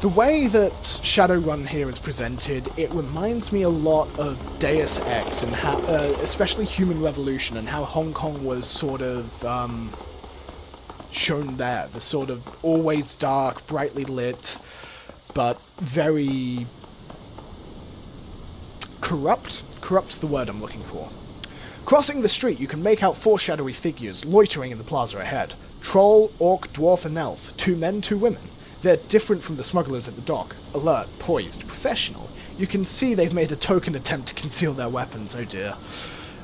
The way that Shadowrun here is presented, it reminds me a lot of Deus Ex, and how, especially Human Revolution, and how Hong Kong was sort of shown there. The sort of always dark, brightly lit, but very corrupt. Corrupt's the word I'm looking for. Crossing the street, you can make out 4 shadowy figures loitering in the plaza ahead. Troll, orc, dwarf, and elf. 2 men, 2 women. They're different from the smugglers at the dock. Alert, poised, professional. You can see they've made a token attempt to conceal their weapons, oh dear.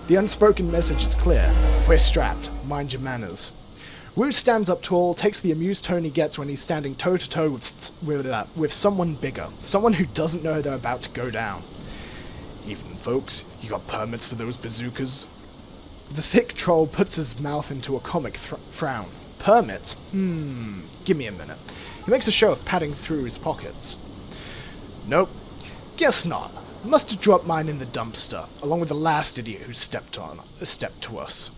The unspoken message is clear. We're strapped. Mind your manners. Wu stands up tall, takes the amused tone he gets when he's standing toe-to-toe with someone bigger. Someone who doesn't know they're about to go down. Evening, folks. You got permits for those bazookas? The thick troll puts his mouth into a comic frown. Permits? Give me a minute. He makes a show of padding through his pockets. Nope. Guess not. Must have dropped mine in the dumpster, along with the last idiot who stepped to us.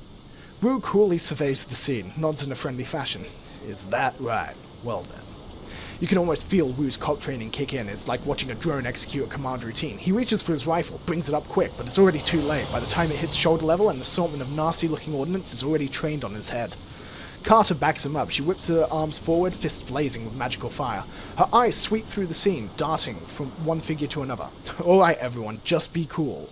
Wu coolly surveys the scene, nods in a friendly fashion. Is that right? Well then. You can almost feel Wu's cop training kick in. It's like watching a drone execute a command routine. He reaches for his rifle, brings it up quick, but it's already too late. By the time it hits shoulder level, an assortment of nasty-looking ordnance is already trained on his head. Carter backs him up. She whips her arms forward, fists blazing with magical fire. Her eyes sweep through the scene, darting from one figure to another. Alright everyone, just be cool.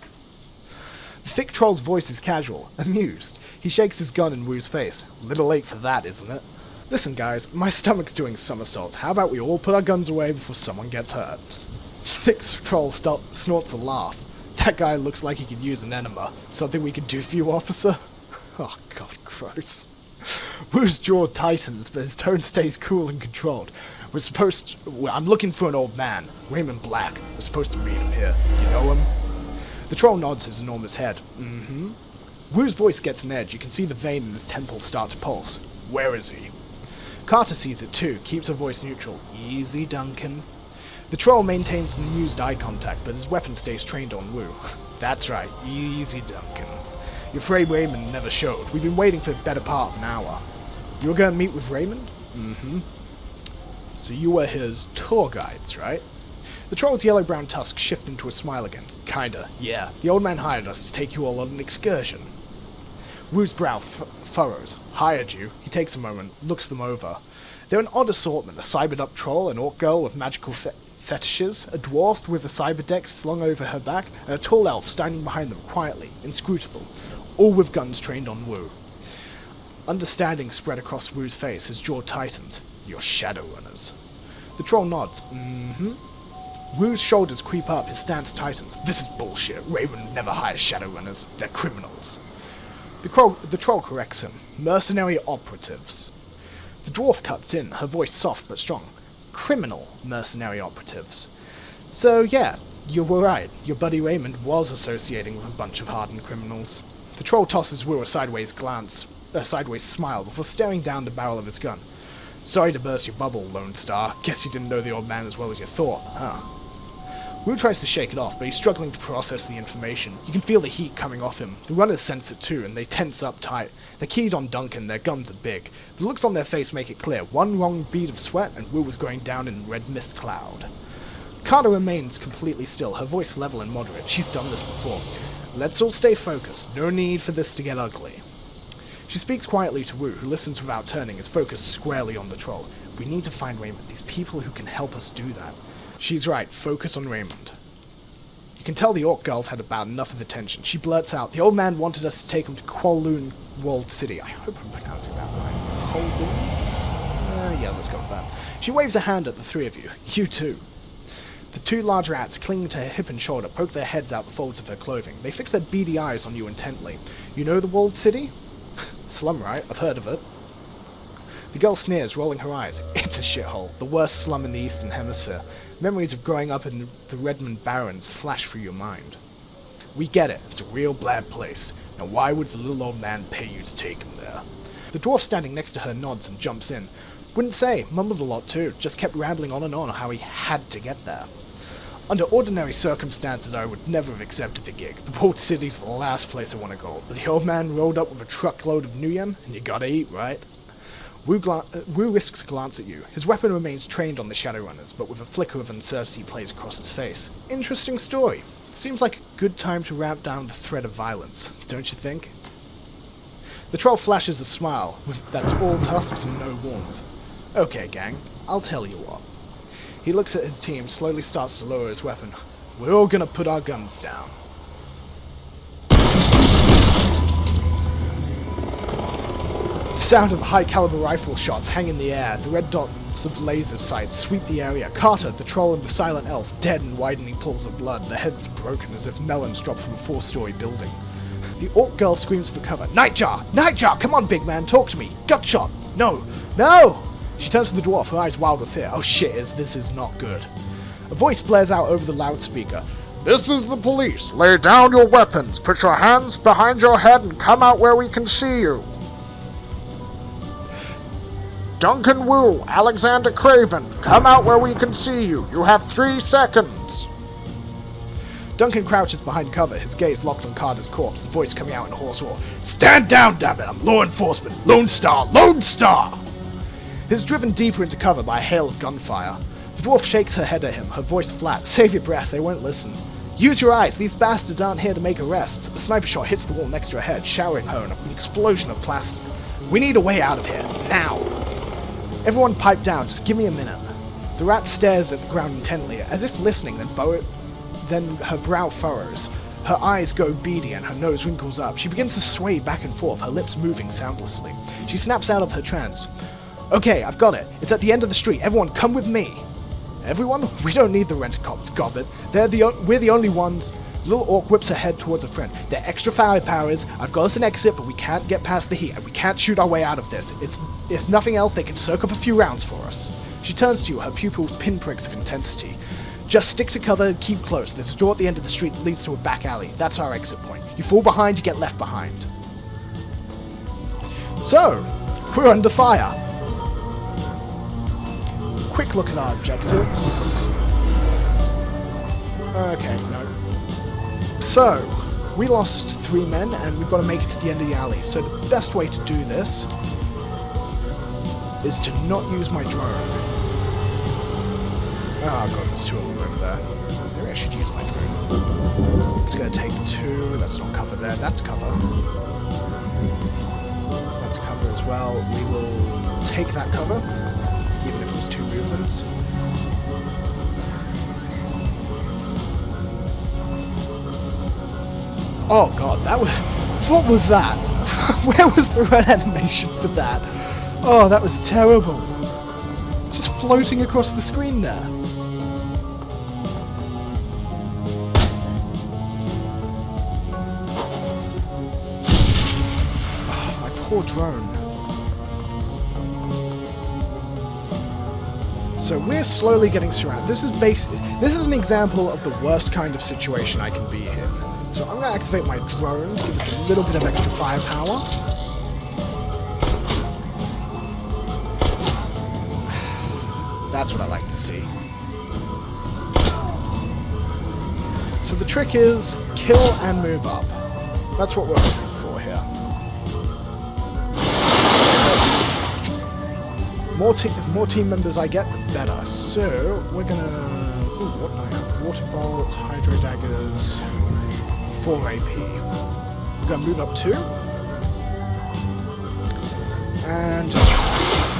The thick troll's voice is casual, amused. He shakes his gun in Wu's face. Little late for that, isn't it? Listen guys, my stomach's doing somersaults. How about we all put our guns away before someone gets hurt? Thick troll snorts a laugh. That guy looks like he could use an enema. Something we could do for you, officer? Oh god, gross. Wu's jaw tightens, but his tone stays cool and controlled. I'm looking for an old man, Raymond Black. We're supposed to meet him here. You know him? The troll nods his enormous head. Mm-hmm. Wu's voice gets an edge. You can see the vein in his temple start to pulse. Where is he? Carter sees it too, keeps her voice neutral. Easy, Duncan. The troll maintains an amused eye contact, but his weapon stays trained on Wu. That's right, easy, Duncan. You're afraid Raymond never showed. We've been waiting for the better part of an hour. You were going to meet with Raymond? Mm-hmm. So you were his tour guides, right? The troll's yellow-brown tusks shift into a smile again. Kinda, yeah. The old man hired us to take you all on an excursion. Wu's brow furrows. Hired you? He takes a moment, looks them over. They're an odd assortment. A cybered-up troll, an orc girl with magical fetishes, a dwarf with a cyber deck slung over her back, and a tall elf standing behind them quietly, inscrutable. All with guns trained on Wu. Understanding spread across Wu's face, his jaw tightens. You're Shadowrunners. The troll nods. Mm-hmm. Wu's shoulders creep up, his stance tightens. This is bullshit. Raven never hires Shadowrunners. They're criminals. The troll corrects him. Mercenary operatives. The dwarf cuts in, her voice soft but strong. Criminal mercenary operatives. So yeah, you were right. Your buddy Raymond was associating with a bunch of hardened criminals. The troll tosses Wu a sideways smile before staring down the barrel of his gun. Sorry to burst your bubble, Lone Star. Guess you didn't know the old man as well as you thought, huh? Wu tries to shake it off, but he's struggling to process the information. You can feel the heat coming off him. The runners sense it too, and they tense up tight. They're keyed on Duncan, their guns are big. The looks on their face make it clear. One wrong bead of sweat, and Wu was going down in a red mist cloud. Carter remains completely still, her voice level and moderate. She's done this before. Let's all stay focused. No need for this to get ugly. She speaks quietly to Wu, who listens without turning, his focus squarely on the troll. We need to find Raymond, these people who can help us do that. She's right, focus on Raymond. You can tell the orc girl's had about enough of the tension. She blurts out, the old man wanted us to take him to Kowloon Walled City. I hope I'm pronouncing that right. Kowloon? Yeah, let's go with that. She waves a hand at the 3 of you. You too. The 2 large rats, clinging to her hip and shoulder, poke their heads out the folds of her clothing. They fix their beady eyes on you intently. You know the Walled City? Slum, right? I've heard of it. The girl sneers, rolling her eyes. It's a shithole. The worst slum in the Eastern Hemisphere. Memories of growing up in the Redmond Barrens flash through your mind. We get it. It's a real bad place. Now why would the little old man pay you to take him there? The dwarf standing next to her nods and jumps in. Wouldn't say. Mumbled a lot too. Just kept rambling on how he had to get there. Under ordinary circumstances, I would never have accepted the gig. The Walled City's the last place I want to go. But the old man rolled up with a truckload of Nuyen, and you gotta eat, right? Wu risks a glance at you. His weapon remains trained on the Shadowrunners, but with a flicker of uncertainty plays across his face. Interesting story. Seems like a good time to ramp down the threat of violence, don't you think? The troll flashes a smile, that's all tusks and no warmth. Okay, gang, I'll tell you what. He looks at his team, slowly starts to lower his weapon. We're all gonna put our guns down. The sound of high-caliber rifle shots hang in the air. The red dots of laser sights sweep the area. Carter, the troll, and the silent elf, dead in widening pools of blood, their heads broken as if melons dropped from a 4-story building. The orc girl screams for cover. Nightjar! Nightjar! Come on, big man, talk to me! Gut shot! No! No! She turns to the dwarf, her eyes wild with fear. Oh shit, this is not good. A voice blares out over the loudspeaker. This is the police. Lay down your weapons. Put your hands behind your head and come out where we can see you. Duncan Wu, Alexander Craven, come out where we can see you. You have 3 seconds. Duncan crouches behind cover, his gaze locked on Carter's corpse, the voice coming out in a hoarse roar. Stand down, damn it! I'm law enforcement! Lone Star! Lone Star! He's driven deeper into cover by a hail of gunfire. The dwarf shakes her head at him, her voice flat. Save your breath, they won't listen. Use your eyes, these bastards aren't here to make arrests. A sniper shot hits the wall next to her head, showering her in an explosion of plastic. We need a way out of here, now! Everyone pipe down, just give me a minute. The rat stares at the ground intently, as if listening, then her brow furrows. Her eyes go beady and her nose wrinkles up. She begins to sway back and forth, her lips moving soundlessly. She snaps out of her trance. Okay, I've got it. It's at the end of the street. Everyone, come with me. Everyone? We don't need the rent-a-cops, gobbit. We're the only ones. The little orc whips her head towards a friend. They're extra firepowers. I've got us an exit, but we can't get past the heat, and we can't shoot our way out of this. If nothing else, they can soak up a few rounds for us. She turns to you, her pupils pinpricks of intensity. Just stick to cover and keep close. There's a door at the end of the street that leads to a back alley. That's our exit point. You fall behind, you get left behind. So, we're under fire. Quick look at our objectives. Okay, no. So, we lost 3 men, and we've got to make it to the end of the alley. So the best way to do this is to not use my drone. Oh god, there's 2 of them over there. Maybe I should use my drone. It's going to take 2. That's not cover there. That's cover. That's cover as well. We will take that cover, even if it was 2 movements. Oh god, that was... What was that? Where was the red animation for that? Oh, that was terrible. Just floating across the screen there. Oh, my poor drone. So we're slowly getting surrounded. This is an example of the worst kind of situation I can be in. So I'm going to activate my drone to give us a little bit of extra firepower. That's what I like to see. So the trick is kill and move up. That's what we're hoping for here. More team members I get, the better. So we're gonna... Ooh, what do I have? Water bolt, hydro daggers... 4 AP. We're going to move up 2. And just attack.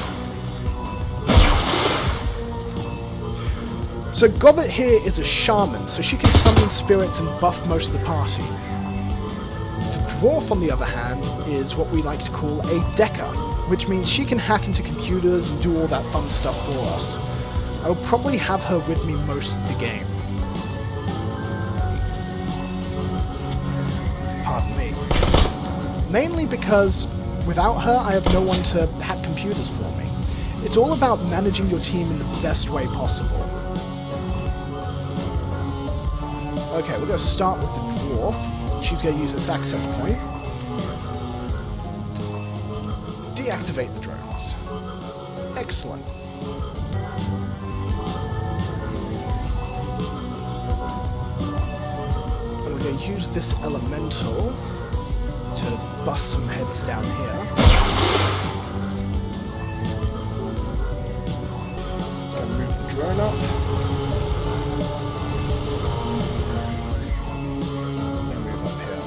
So Gobbet here is a shaman, so she can summon spirits and buff most of the party. The dwarf, on the other hand, is what we like to call a decker, which means she can hack into computers and do all that fun stuff for us. I will probably have her with me most of the game. Pardon me. Mainly because without her, I have no one to hack computers for me. It's all about managing your team in the best way possible. Okay, we're going to start with the dwarf. She's going to use this access point. Deactivate the drones. Excellent. And we're going to use this elemental to bust some heads down here. drone up. And move up here.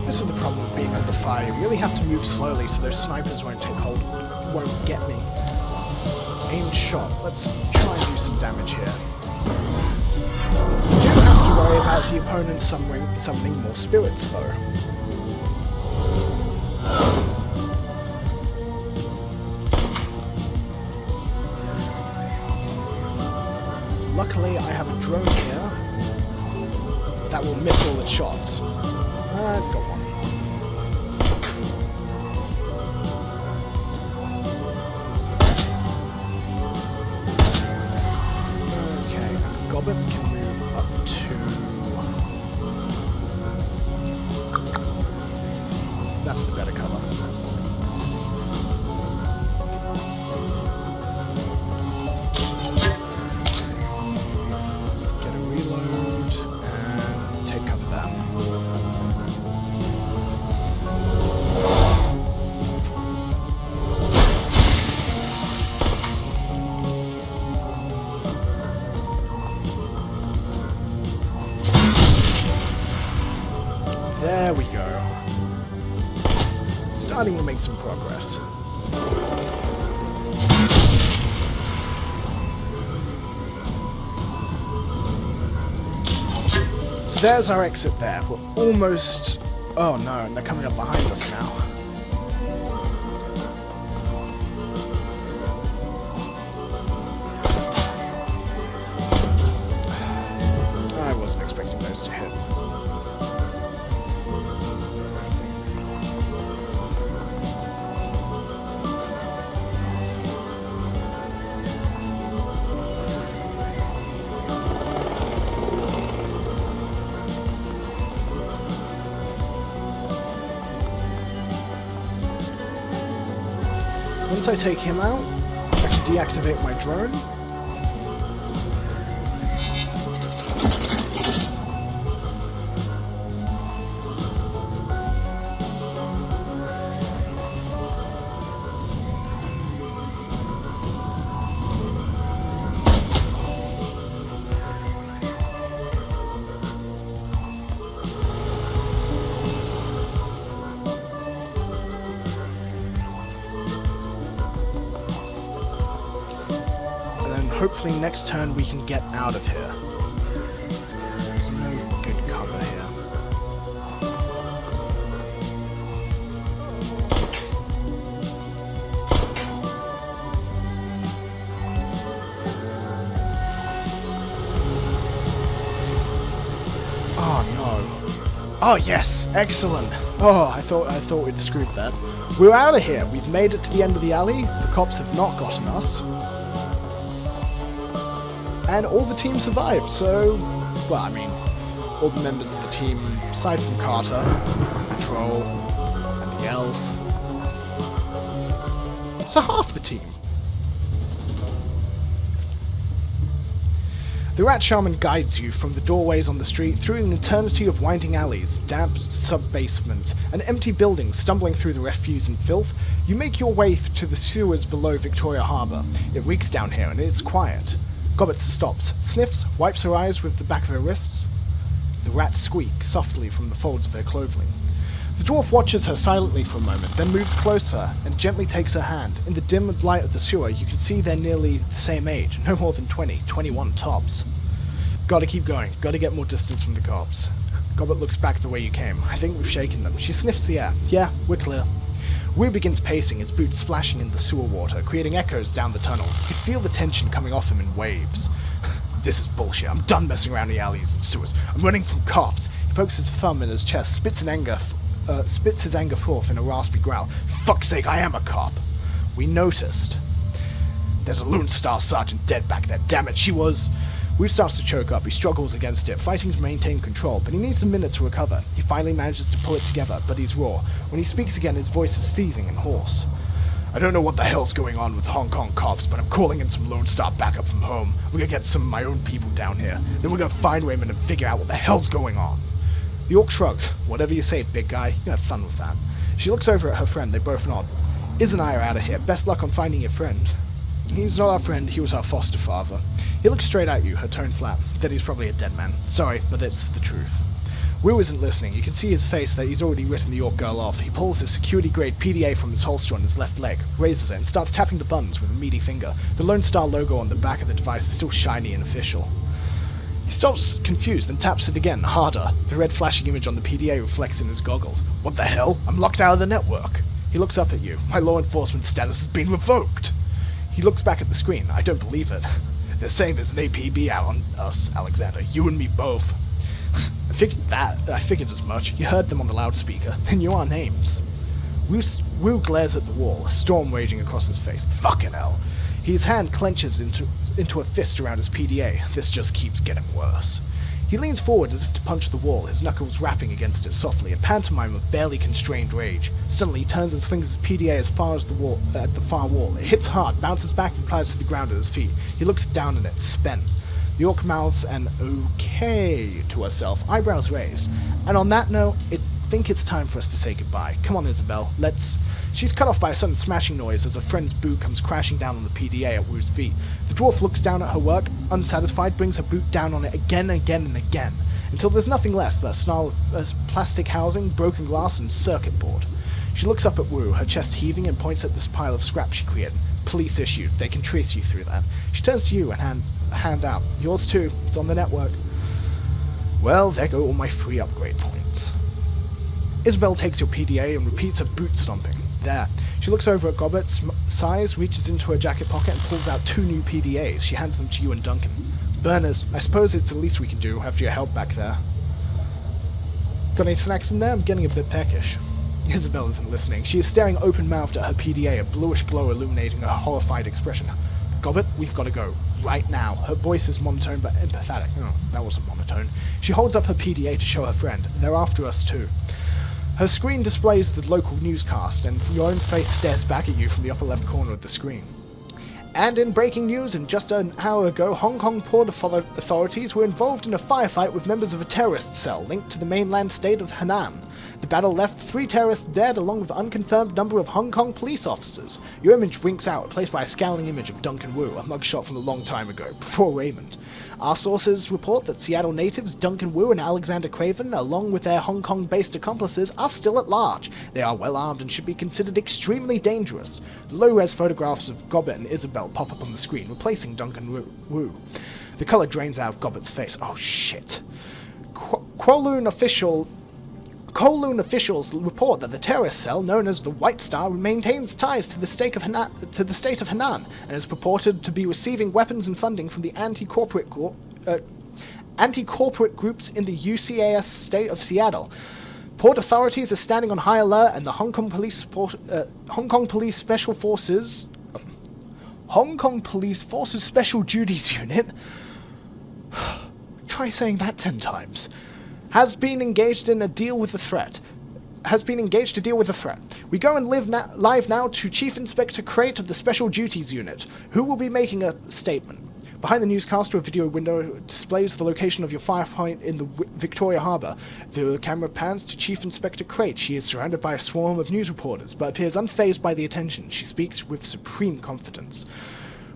This is the problem with being under fire. You really have to move slowly so those snipers won't take hold, won't get me. Aimed shot. Let's try and do some damage here. You do have to worry about the opponent summoning more spirits, though. Luckily, I have a drone here that will miss all its shots. Got one. Okay, Gobbet can move up to... That's the better color. Get a reload and take cover there. There we go. Starting to make some progress. So there's our exit there. We're almost... Oh no, and they're coming up behind us now. I wasn't expecting those to hit. Once I take him out, I can deactivate my drone. Hopefully next turn we can get out of here. There's no good cover here. Oh no. Oh yes, excellent. Oh, I thought we'd screwed that. We're out of here. We've made it to the end of the alley. The cops have not gotten us. And all the team survived, so... Well, I mean, all the members of the team, aside from Carter, and the troll, and the elf. So half the team. The Rat Shaman guides you from the doorways on the street through an eternity of winding alleys, damp sub-basements, and empty buildings stumbling through the refuse and filth. You make your way to the sewers below Victoria Harbour. It reeks down here, and it's quiet. Gobbet stops, sniffs, wipes her eyes with the back of her wrists. The rats squeak softly from the folds of her clothing. The dwarf watches her silently for a moment, then moves closer and gently takes her hand. In the dim light of the sewer, you can see they're nearly the same age, no more than 20, 21 tops. Gotta keep going, gotta get more distance from the cops. Gobbet looks back the way you came. I think we've shaken them. She sniffs the air. Yeah, we're clear. Weir begins pacing, his boots splashing in the sewer water, creating echoes down the tunnel. You can feel the tension coming off him in waves. This is bullshit. I'm done messing around the alleys and sewers. I'm running from cops. He pokes his thumb in his chest, spits his anger forth in a raspy growl. Fuck's sake, I am a cop. We noticed. There's a Lone Star sergeant dead back there. Damn it, she was... Weir starts to choke up. He struggles against it, fighting to maintain control, but he needs a minute to recover. He finally manages to pull it together, but he's raw. When he speaks again, his voice is seething and hoarse. I don't know what the hell's going on with Hong Kong cops, but I'm calling in some Lone Star backup from home. We're gonna get some of my own people down here. Then we're gonna find Raymond and figure out what the hell's going on. The orc shrugs. Whatever you say, big guy. You have fun with that. She looks over at her friend. They both nod. Iz and I are out of here. Best luck on finding your friend. He's not our friend, he was our foster father. He looks straight at you, her tone flat. Then he's probably a dead man. Sorry, but it's the truth. Wu isn't listening. You can see his face that he's already written the York girl off. He pulls his security-grade PDA from his holster on his left leg, raises it, and starts tapping the buttons with a meaty finger. The Lone Star logo on the back of the device is still shiny and official. He stops, confused, and taps it again, harder. The red flashing image on the PDA reflects in his goggles. What the hell? I'm locked out of the network. He looks up at you. My law enforcement status has been revoked. He looks back at the screen. I don't believe it. They're saying there's an APB out on us, Alexander. You and me both. I figured as much. You heard them on the loudspeaker. They knew our names. Wu glares at the wall, a storm raging across his face. Fucking hell. His hand clenches into a fist around his PDA. This just keeps getting worse. He leans forward as if to punch the wall, his knuckles rapping against it softly, a pantomime of barely constrained rage. Suddenly he turns and slings his PDA as far as at the far wall. It hits hard, bounces back and clatters to the ground at his feet. He looks down at it, spent. The orc mouths an okay to herself, eyebrows raised. And on that note, I think it's time for us to say goodbye. Come on, Isabel, let's... She's cut off by a sudden smashing noise as a friend's boot comes crashing down on the PDA at Wu's feet. The dwarf looks down at her work, unsatisfied, brings her boot down on it again and again and again, until there's nothing left but a snarl of plastic housing, broken glass, and circuit board. She looks up at Wu, her chest heaving, and points at this pile of scrap she created. Police issued. They can trace you through that. She turns to you and hand out. Yours too. It's on the network. Well, there go all my free upgrade points. Isabel takes your PDA and repeats her boot stomping. There. She looks over at Gobbet, sighs, reaches into her jacket pocket and pulls out 2 new PDAs. She hands them to you and Duncan. Burners, I suppose it's the least we can do after your help back there. Got any snacks in there? I'm getting a bit peckish. Isabel isn't listening. She is staring open-mouthed at her PDA, a bluish glow illuminating her horrified expression. Gobbet, we've got to go. Right now. Her voice is monotone but empathetic. Oh, that wasn't monotone. She holds up her PDA to show her friend. They're after us too. Her screen displays the local newscast, and your own face stares back at you from the upper left corner of the screen. And in breaking news, just an hour ago, Hong Kong port authorities were involved in a firefight with members of a terrorist cell linked to the mainland state of Henan. The battle left 3 terrorists dead, along with an unconfirmed number of Hong Kong police officers. Your image winks out, replaced by a scowling image of Duncan Wu, a mugshot from a long time ago, before Raymond. Our sources report that Seattle natives Duncan Wu and Alexander Craven, along with their Hong Kong-based accomplices, are still at large. They are well armed and should be considered extremely dangerous. The low-res photographs of Gobbet and Isabel pop up on the screen, replacing Duncan Wu. The color drains out of Gobbet's face. Oh shit. Kowloon officials report that the terrorist cell, known as the White Star, maintains ties to the state of Henan, and is purported to be receiving weapons and funding from the anti-corporate groups in the UCAS state of Seattle. Port authorities are standing on high alert, and the Hong Kong Police Special Duties Unit. Try saying that 10 times. Has been engaged to deal with the threat. We go and live now to Chief Inspector Crate of the Special Duties Unit, who will be making a statement. Behind the newscaster, a video window displays the location of your firefight in the Victoria Harbour. The camera pans to Chief Inspector Crate. She is surrounded by a swarm of news reporters, but appears unfazed by the attention. She speaks with supreme confidence.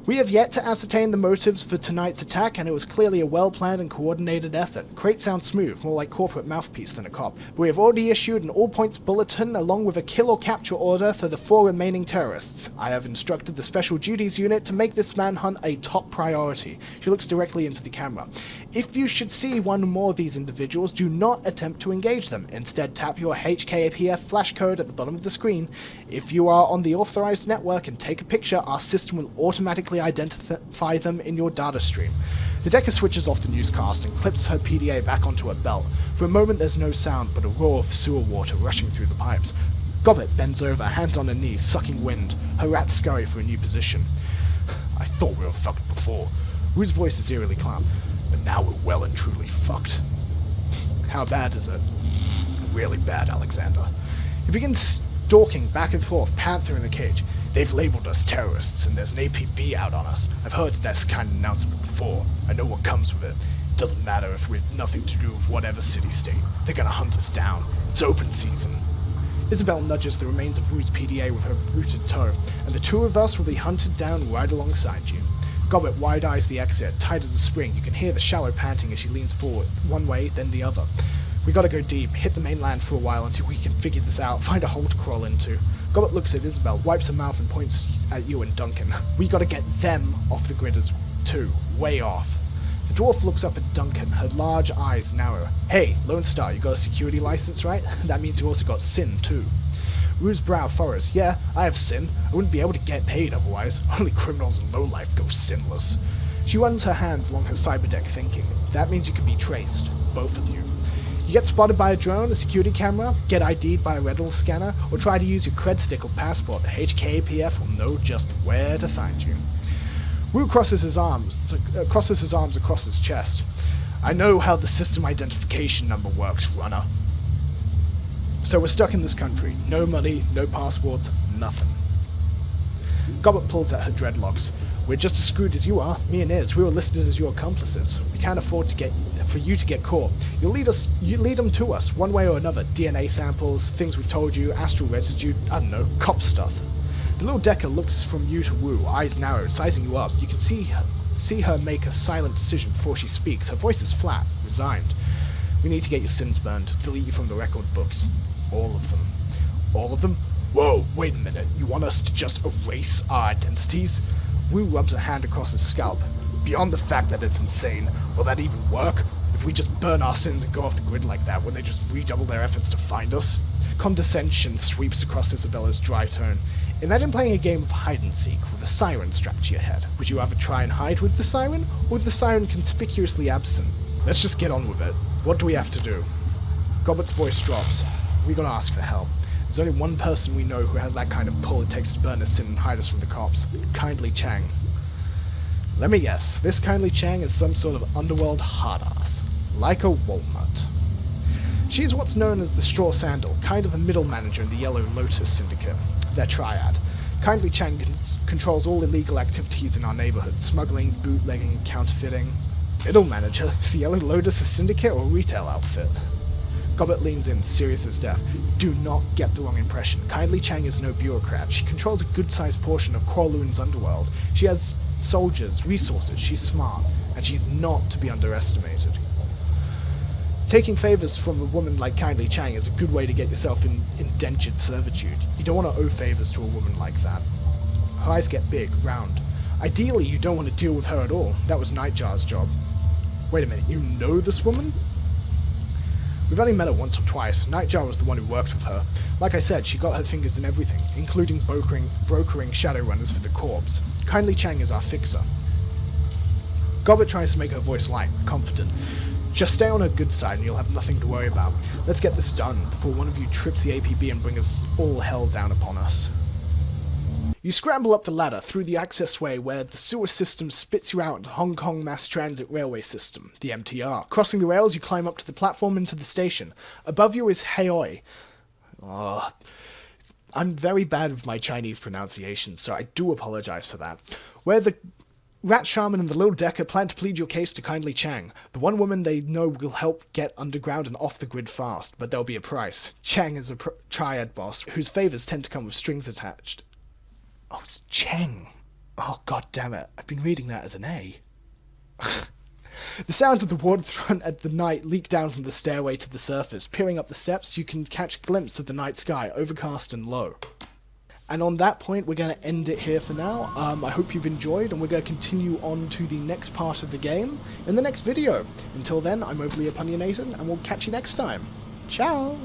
We have yet to ascertain the motives for tonight's attack, and it was clearly a well-planned and coordinated effort. Crate sounds smooth, more like corporate mouthpiece than a cop. We have already issued an all-points bulletin along with a kill or capture order for the 4 remaining terrorists. I have instructed the Special Duties Unit to make this manhunt a top priority. She looks directly into the camera. If you should see one or more of these individuals, do not attempt to engage them. Instead, tap your HKAPF flash code at the bottom of the screen. If you are on the authorized network and take a picture, our system will automatically identify them in your data stream. The Decker switches off the newscast and clips her PDA back onto her belt. For a moment there's no sound but a roar of sewer water rushing through the pipes. Gobbet bends over, hands on her knees, sucking wind. Her rats scurry for a new position. I thought we were fucked before. Wu's voice is eerily calm. But now we're well and truly fucked. How bad is it? Really bad, Alexander. He begins stalking back and forth, panther in the cage. They've labeled us terrorists, and there's an APB out on us. I've heard this kind of announcement before. I know what comes with it. It doesn't matter if we've nothing to do with whatever city-state. They're gonna hunt us down. It's open season. Isabel nudges the remains of Wu's PDA with her booted toe, and the two of us will be hunted down right alongside you. Gobbet wide-eyes the exit, tight as a spring. You can hear the shallow panting as she leans forward, one way, then the other. We gotta go deep, hit the mainland for a while until we can figure this out, find a hole to crawl into. Gobbet looks at Isabel, wipes her mouth and points at you and Duncan. We gotta get them off the grid as too, way off. The dwarf looks up at Duncan, her large eyes narrow. Hey, Lone Star, you got a security license, right? That means you also got sin, too. Rue's brow furrows. Yeah, I have sin. I wouldn't be able to get paid otherwise. Only criminals and lowlife go sinless. She runs her hands along her cyberdeck, thinking. That means you can be traced. Both of you. You get spotted by a drone, a security camera, get ID'd by a retinal scanner, or try to use your cred stick or passport, the HKPF will know just where to find you. Wu crosses his arms across his chest. I know how the system identification number works, runner. So we're stuck in this country. No money, no passports, nothing. Gobbet pulls at her dreadlocks. We're just as screwed as you are. Me and Iz, we were listed as your accomplices. We can't afford for you to get caught. You lead them to us, one way or another. DNA samples, things we've told you, astral residue, I don't know, cop stuff. The little Decker looks from you to Wu, eyes narrowed, sizing you up. You can see her make a silent decision before she speaks. Her voice is flat, resigned. We need to get your sins burned, delete you from the record books. All of them. All of them? Whoa, wait a minute. You want us to just erase our identities? Wu rubs a hand across his scalp. Beyond the fact that it's insane, will that even work? If we just burn our sins and go off the grid like that, will they just redouble their efforts to find us? Condescension sweeps across Isabella's dry tone. Imagine playing a game of hide-and-seek with a siren strapped to your head. Would you rather try and hide with the siren, or with the siren conspicuously absent? Let's just get on with it. What do we have to do? Gobbet's voice drops. We gotta ask for help. There's only one person we know who has that kind of pull it takes to burn a sin and hide us from the cops. Kindly Chang. Let me guess, this Kindly Chang is some sort of underworld hard-ass. Like a walnut. She's what's known as the Straw Sandal, kind of a middle manager in the Yellow Lotus Syndicate. Their triad. Kindly Chang controls all illegal activities in our neighborhood, smuggling, bootlegging, counterfeiting. Middle manager? Is the Yellow Lotus a syndicate or a retail outfit? Gobbet leans in, serious as death. Do not get the wrong impression. Kindly Chang is no bureaucrat. She controls a good-sized portion of Kowloon's underworld. She has soldiers, resources, she's smart, and she's not to be underestimated. Taking favors from a woman like Kindly Chang is a good way to get yourself in indentured servitude. You don't want to owe favors to a woman like that. Her eyes get big, round. Ideally, you don't want to deal with her at all. That was Nightjar's job. Wait a minute, you know this woman? We've only met her once or twice. Nightjar was the one who worked with her. Like I said, she got her fingers in everything, including brokering Shadowrunners for the Corps. Kindly Chang is our fixer. Gobbet tries to make her voice light, confident. Just stay on her good side and you'll have nothing to worry about. Let's get this done before one of you trips the APB and brings all hell down upon us. You scramble up the ladder through the accessway where the sewer system spits you out into Hong Kong Mass Transit Railway System, the MTR. Crossing the rails, you climb up to the platform into the station. Above you is Haoi. I'm very bad with my Chinese pronunciation, so I do apologize for that. Where the Rat Shaman and the Little Decker plan to plead your case to Kindly Chang. The one woman they know will help get underground and off the grid fast, but there'll be a price. Chang is a triad boss, whose favors tend to come with strings attached. Oh, it's Cheng. Oh, god damn it. I've been reading that as an A. The sounds of the waterfront at the night leak down from the stairway to the surface. Peering up the steps, you can catch a glimpse of the night sky, overcast and low. And on that point, we're going to end it here for now. I hope you've enjoyed, and we're going to continue on to the next part of the game in the next video. Until then, I'm overly opinionated, and we'll catch you next time. Ciao!